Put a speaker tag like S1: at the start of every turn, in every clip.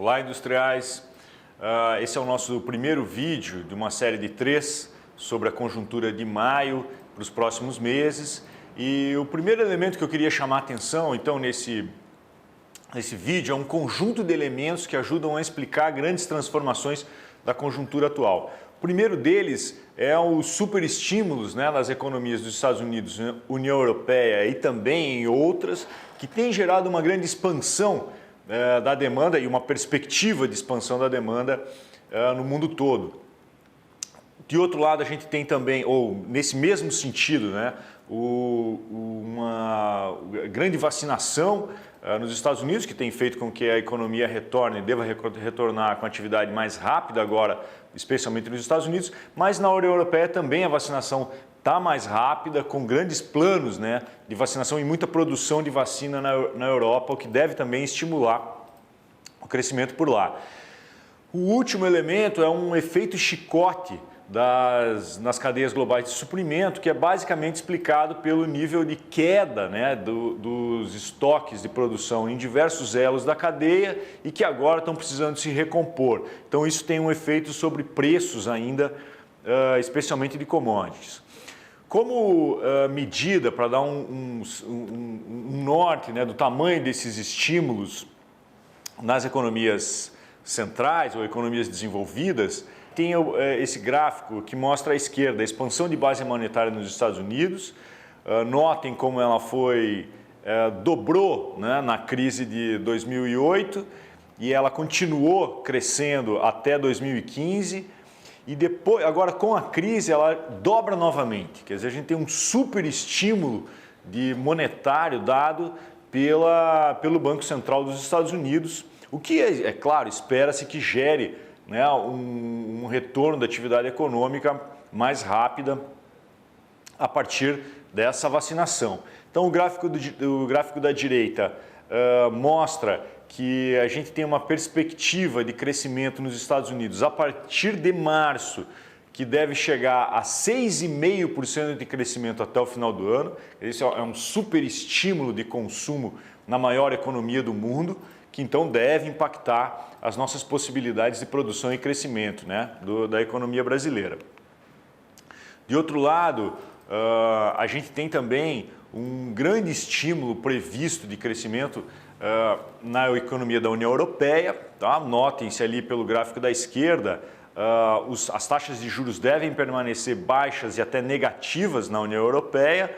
S1: Olá, industriais! Esse é o nosso primeiro vídeo de uma série de 3 sobre a conjuntura de maio para os próximos meses. E o primeiro elemento que eu queria chamar a atenção, então, nesse vídeo é um conjunto de elementos que ajudam a explicar grandes transformações da conjuntura atual. O primeiro deles é os superestímulos, nas economias dos Estados Unidos, União Europeia e também em outras, que tem gerado uma grande expansão da demanda e uma perspectiva de expansão da demanda no mundo todo. De outro lado, a gente tem também, ou nesse mesmo sentido, uma grande vacinação nos Estados Unidos, que tem feito com que a economia retorne, deva retornar com atividade mais rápida agora, especialmente nos Estados Unidos, mas na União Europeia também a vacinação está mais rápida, com grandes planos de vacinação e muita produção de vacina na Europa, o que deve também estimular o crescimento por lá. O último elemento é um efeito chicote nas cadeias globais de suprimento, que é basicamente explicado pelo nível de queda dos estoques de produção em diversos elos da cadeia e que agora estão precisando se recompor. Então isso tem um efeito sobre preços ainda, especialmente de commodities. Como medida para dar um norte do tamanho desses estímulos nas economias centrais ou economias desenvolvidas, tem esse gráfico que mostra à esquerda a expansão de base monetária nos Estados Unidos. Notem como ela dobrou na crise de 2008 e ela continuou crescendo até 2015. E depois, agora com a crise, ela dobra novamente. Quer dizer, a gente tem um super estímulo monetário dado pelo Banco Central dos Estados Unidos, o que, é claro, espera-se que gere um retorno da atividade econômica mais rápida a partir dessa vacinação. Então, o gráfico da direita mostra que a gente tem uma perspectiva de crescimento nos Estados Unidos a partir de março, que deve chegar a 6,5% de crescimento até o final do ano. Esse é um super estímulo de consumo na maior economia do mundo, que então deve impactar as nossas possibilidades de produção e crescimento da economia brasileira. De outro lado, a gente tem também um grande estímulo previsto de crescimento na economia da União Europeia. Notem-se ali pelo gráfico da esquerda, as taxas de juros devem permanecer baixas e até negativas na União Europeia.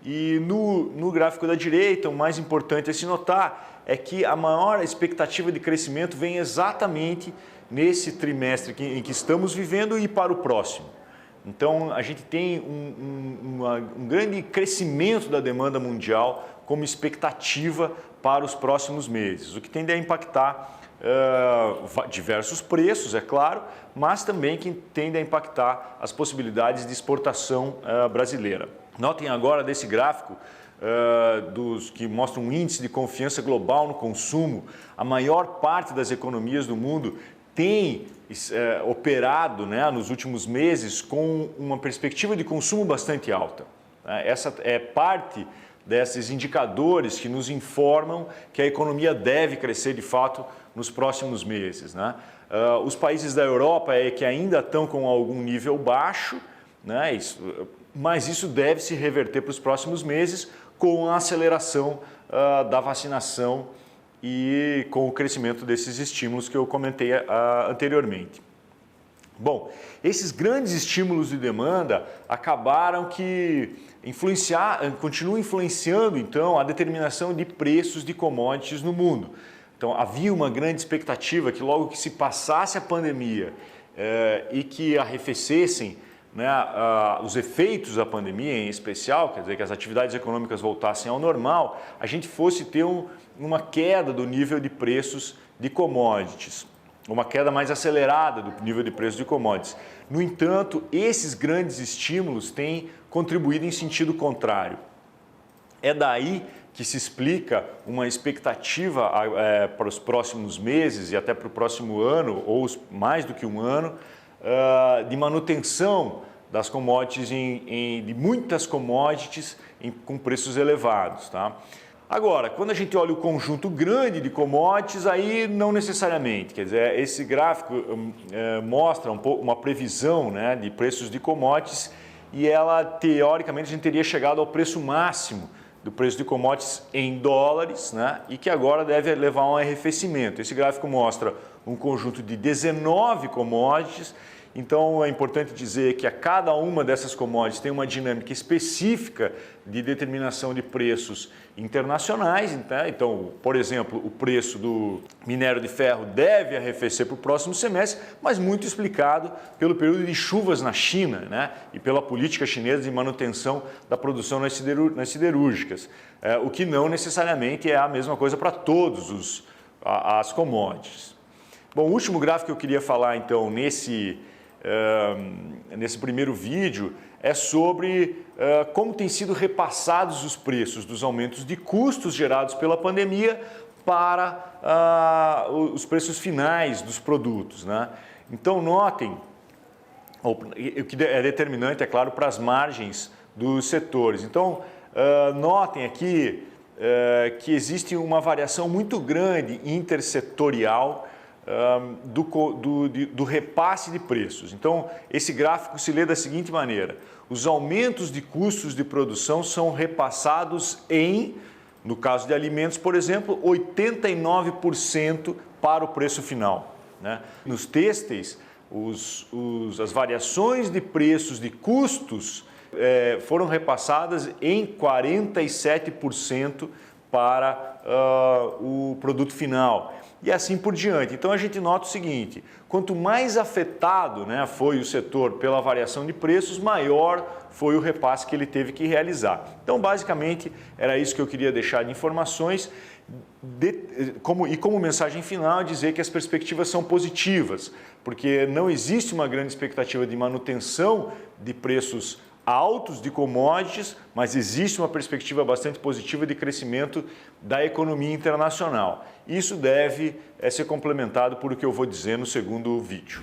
S1: E no gráfico da direita, o mais importante a se notar é que a maior expectativa de crescimento vem exatamente nesse trimestre em que estamos vivendo e para o próximo. Então, a gente tem um grande crescimento da demanda mundial como expectativa para os próximos meses, o que tende a impactar diversos preços, é claro, mas também que tende a impactar as possibilidades de exportação brasileira. Notem agora desse gráfico que mostra um índice de confiança global no consumo. A maior parte das economias do mundo tem operado nos últimos meses com uma perspectiva de consumo bastante alta. Essa é parte desses indicadores que nos informam que a economia deve crescer de fato nos próximos meses. Os países da Europa que ainda estão com algum nível baixo, mas isso deve se reverter para os próximos meses com a aceleração da vacinação e com o crescimento desses estímulos que eu comentei anteriormente. Bom, esses grandes estímulos de demanda acabaram que continuam influenciando então a determinação de preços de commodities no mundo. Então havia uma grande expectativa que logo que se passasse a pandemia e que arrefecessem os efeitos da pandemia em especial, quer dizer, que as atividades econômicas voltassem ao normal, a gente fosse ter uma queda do nível de preços de commodities, uma queda mais acelerada do nível de preços de commodities. No entanto, esses grandes estímulos têm contribuído em sentido contrário. É daí que se explica uma expectativa para os próximos meses e até para o próximo ano, ou mais do que um ano, de manutenção das commodities, de muitas commodities com preços elevados. Agora, quando a gente olha o conjunto grande de commodities, aí não necessariamente. Quer dizer, esse gráfico mostra uma previsão, né, de preços de commodities e ela, teoricamente, a gente teria chegado ao preço máximo do preço de commodities em dólares, né, e que agora deve levar a um arrefecimento. Esse gráfico mostra um conjunto de 19 commodities. Então, é importante dizer que a cada uma dessas commodities tem uma dinâmica específica de determinação de preços internacionais. Então, por exemplo, o preço do minério de ferro deve arrefecer para o próximo semestre, mas muito explicado pelo período de chuvas na China, né, e pela política chinesa de manutenção da produção nas siderúrgicas, o que não necessariamente é a mesma coisa para todas as commodities. Bom, o último gráfico que eu queria falar, então, nesse primeiro vídeo é sobre como têm sido repassados os preços dos aumentos de custos gerados pela pandemia para os preços finais dos produtos, né? Então, notem, o que é determinante, é claro, para as margens dos setores. Então, notem aqui que existe uma variação muito grande intersetorial do repasse de preços. Então, esse gráfico se lê da seguinte maneira: os aumentos de custos de produção são repassados no caso de alimentos, por exemplo, 89% para o preço final, né? Nos têxteis, as variações de preços de custos foram repassadas em 47% para o produto final. E assim por diante. Então a gente nota o seguinte: quanto mais afetado, né, foi o setor pela variação de preços, maior foi o repasse que ele teve que realizar. Então, basicamente, era isso que eu queria deixar de informações. Como mensagem final, dizer que as perspectivas são positivas, porque não existe uma grande expectativa de manutenção de preços altos de commodities, mas existe uma perspectiva bastante positiva de crescimento da economia internacional. Isso deve ser complementado por o que eu vou dizer no segundo vídeo.